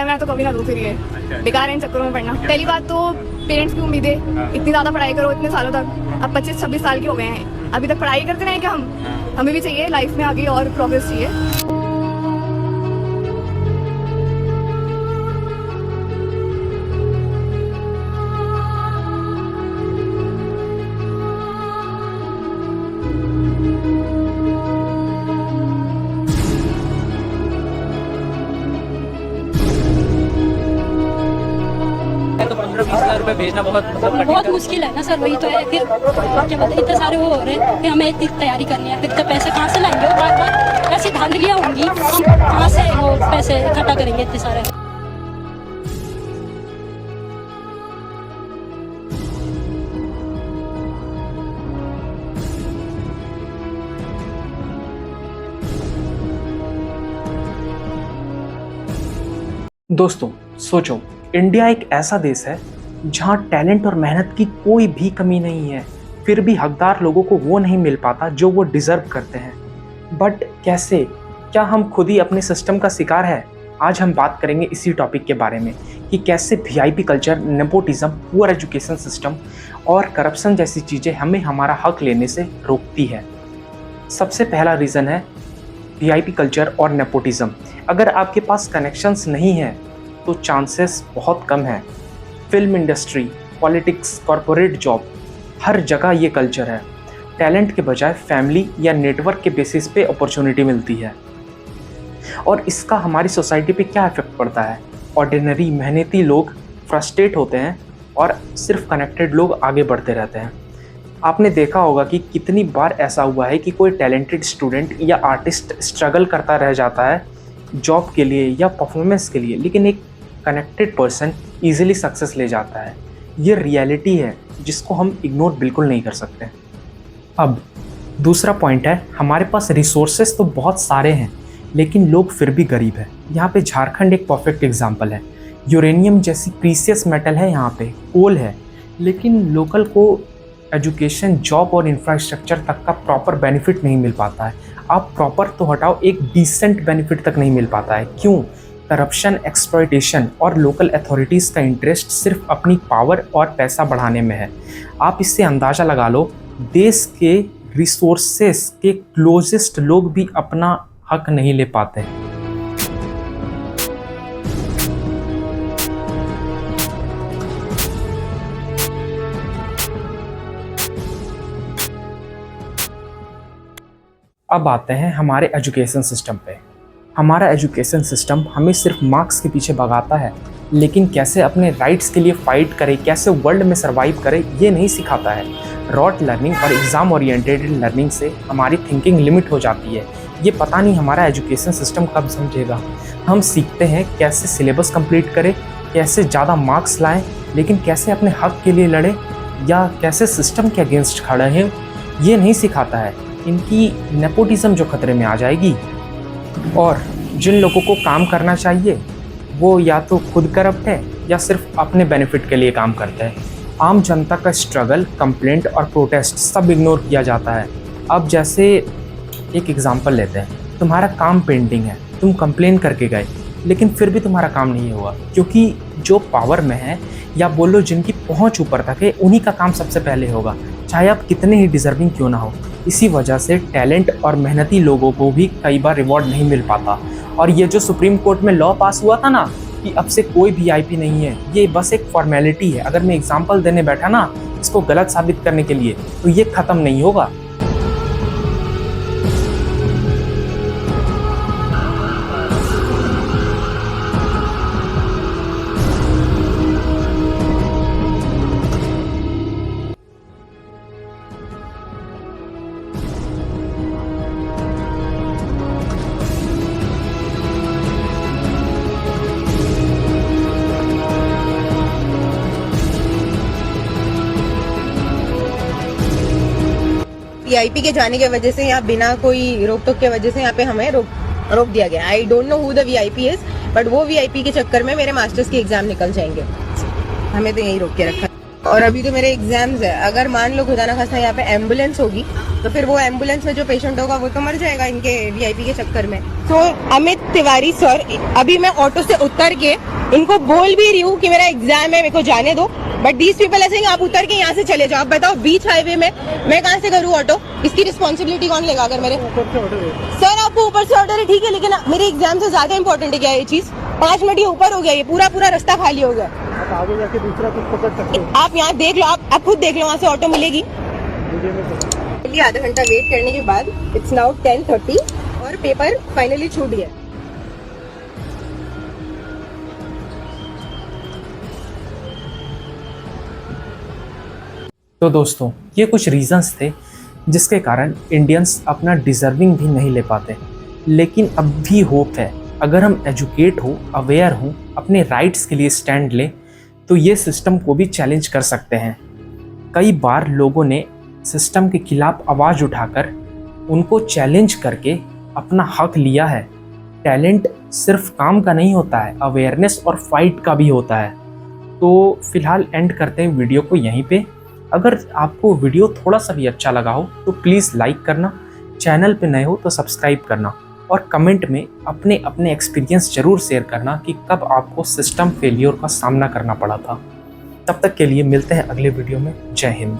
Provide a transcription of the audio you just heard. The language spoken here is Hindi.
मैं तो कभी ना दूँ फिर ये बेकार है इन चक्करों में पढ़ना। पहली बात तो पेरेंट्स की उम्मीदें, इतनी ज़्यादा पढ़ाई करो इतने सालों तक, अब 25-26 साल के हो गए हैं, अभी तक पढ़ाई करते रहें क्या हम? हमें भी चाहिए लाइफ में आगे और प्रोग्रेस चाहिए। तो 15-20 रुपए भेजना बहुत मुश्किल है ना सर, वही तो है। फिर क्या बताए, इतने सारे वो हो रहे हैं कि हमें इतनी तैयारी करनी है, फिर इतने पैसे कहाँ से लाएंगे? और बार बार ऐसी धांधलियाँ होंगी, हम कहाँ से वो पैसे इकट्ठा करेंगे इतने सारे? दोस्तों सोचो, इंडिया एक ऐसा देश है जहां टैलेंट और मेहनत की कोई भी कमी नहीं है, फिर भी हकदार लोगों को वो नहीं मिल पाता जो वो डिजर्व करते हैं। बट कैसे? क्या हम खुद ही अपने सिस्टम का शिकार है? आज हम बात करेंगे इसी टॉपिक के बारे में कि कैसे VIP culture, nepotism, poor education system और करप्शन जैसी चीज़ें हमें हमारा हक लेने से रोकती है। सबसे पहला रीज़न है वीआईपी कल्चर और नेपोटिज्म। अगर आपके पास कनेक्शंस नहीं हैं तो चांसेस बहुत कम है। Film industry, politics, corporate job, हर जगह ये कल्चर है। टैलेंट के बजाय फैमिली या नेटवर्क के बेसिस पे अपॉर्चुनिटी मिलती है। और इसका हमारी सोसाइटी पे क्या इफेक्ट पड़ता है? ऑर्डिनरी मेहनती लोग फ्रस्ट्रेट होते हैं और सिर्फ कनेक्टेड लोग आगे बढ़ते रहते हैं। आपने देखा होगा कि कितनी बार ऐसा हुआ है कि कोई टैलेंटेड स्टूडेंट या आर्टिस्ट स्ट्रगल करता रह जाता है जॉब के लिए या परफॉर्मेंस के लिए, लेकिन एक कनेक्टेड पर्सन ईजिली सक्सेस ले जाता है। ये रियलिटी है जिसको हम इग्नोर बिल्कुल नहीं कर सकते। अब दूसरा पॉइंट है, हमारे पास रिसोर्सेस तो बहुत सारे हैं लेकिन लोग फिर भी गरीब हैं। यहाँ पे झारखंड एक परफेक्ट एग्जांपल है। यूरेनियम जैसी प्रीसियस मेटल है, यहाँ पे कोल है, लेकिन लोकल को एजुकेशन, जॉब और इंफ्रास्ट्रक्चर तक का प्रॉपर बेनिफिट नहीं मिल पाता है। आप प्रॉपर तो हटाओ, एक डिसेंट बेनिफिट तक नहीं मिल पाता है। क्यों? करप्शन, एक्सप्लॉयटेशन और लोकल अथॉरिटीज़ का इंटरेस्ट सिर्फ अपनी पावर और पैसा बढ़ाने में है। आप इससे अंदाज़ा लगा लो, देश के रिसोर्सेस के क्लोजेस्ट लोग भी अपना हक नहीं ले पाते हैं। अब आते हैं हमारे एजुकेशन सिस्टम पे। हमारा एजुकेशन सिस्टम हमें सिर्फ मार्क्स के पीछे भगाता है, लेकिन कैसे अपने राइट्स के लिए फ़ाइट करें, कैसे वर्ल्ड में सर्वाइव करें, ये नहीं सिखाता है। रॉट लर्निंग और एग्ज़ाम ओरिएंटेड लर्निंग से हमारी थिंकिंग लिमिट हो जाती है। ये पता नहीं हमारा एजुकेशन सिस्टम कब समझेगा। हम सीखते हैं कैसे सिलेबस कंप्लीट करें, कैसे ज़्यादा मार्क्स लाएं, लेकिन कैसे अपने हक के लिए लड़ें या कैसे सिस्टम के अगेंस्ट खड़े हैं, ये नहीं सिखाता है। इनकी नेपोटिज्म जो खतरे में आ जाएगी। और जिन लोगों को काम करना चाहिए वो या तो खुद करप्ट है या सिर्फ अपने बेनिफिट के लिए काम करते हैं। आम जनता का स्ट्रगल, कंप्लेंट और प्रोटेस्ट सब इग्नोर किया जाता है। अब जैसे एक एग्जांपल लेते हैं, तुम्हारा काम पेंडिंग है, तुम कंप्लेन करके गए लेकिन फिर भी तुम्हारा काम नहीं हुआ, क्योंकि जो पावर में है या बोलो जिनकी पहुंच ऊपर तक है, उन्हीं का काम सबसे पहले होगा, चाहे आप कितने ही डिजर्विंग क्यों ना हो। इसी वजह से टैलेंट और मेहनती लोगों को भी कई बार रिवॉर्ड नहीं मिल पाता। और ये जो सुप्रीम कोर्ट में लॉ पास हुआ था ना कि अब से कोई वीआईपी नहीं है, ये बस एक फॉर्मेलिटी है। अगर मैं एग्जांपल देने बैठा ना इसको गलत साबित करने के लिए, तो ये ख़त्म नहीं होगा। वीआईपी के जाने की वजह से यहाँ बिना कोई रोक टोक के वजह से यहाँ पे हमें रोक दिया गया। I don't know who the VIP is, but वो वीआईपी के चक्कर में मेरे मास्टर्स के एग्जाम निकल जाएंगे। हमें तो यही रोक के रखा। और अभी तो मेरे एग्जाम्स है। अगर मान लो खुदा ना खास्ता यहाँ पे एम्बुलेंस होगी तो फिर वो एम्बुलेंस में जो पेशेंट होगा वो तो मर जाएगा इनके वीआईपी के चक्कर में। तो अमित तिवारी सर, अभी मैं ऑटो से उतर के इनको बोल भी रही हूँ कि मेरा एग्जाम है, मेरे को जाने दो, बट दीज पीपल ऐसे आप उतर के यहाँ से चले जाओ। आप बताओ बीच हाईवे में मैं कहाँ से करूँ ऑटो? इसकी रिस्पॉन्सिबिलिटी कौन लेगा? अगर मेरे सर आपको ऊपर से ऑर्डर है, ठीक है, लेकिन मेरे एग्जाम से ज्यादा इंपॉर्टेंट है क्या ये चीज? 5 मिनट ये ऊपर हो गया, ये पूरा रास्ता खाली हो गया। आगे जाके दूसरा कुछ पकड़ सकते हो। आप यहाँ देख लो, आप खुद देख लो, वहाँ से ऑटो मिलेगी। आधा घंटा वेट करने के बाद इट्स नाउ 10:30 और पेपर फाइनली छूट गया। तो दोस्तों, ये कुछ रीजंस थे जिसके कारण इंडियंस अपना डिजर्विंग भी नहीं ले पाते। लेकिन अब भी होप है, अगर हम एजुकेट हो, अवेयर हो, अपने राइट्स के लिए स्टैंड लें तो ये सिस्टम को भी चैलेंज कर सकते हैं। कई बार लोगों ने सिस्टम के खिलाफ आवाज़ उठाकर उनको चैलेंज करके अपना हक लिया है। टैलेंट सिर्फ काम का नहीं होता है, अवेयरनेस और फाइट का भी होता है। तो फिलहाल एंड करते हैं वीडियो को यहीं पे। अगर आपको वीडियो थोड़ा सा भी अच्छा लगा हो तो प्लीज़ लाइक करना, चैनल पे नए हो तो सब्सक्राइब करना और कमेंट में अपने अपने एक्सपीरियंस ज़रूर शेयर करना कि कब आपको सिस्टम फेलियर का सामना करना पड़ा था। तब तक के लिए मिलते हैं अगले वीडियो में। जय हिंद।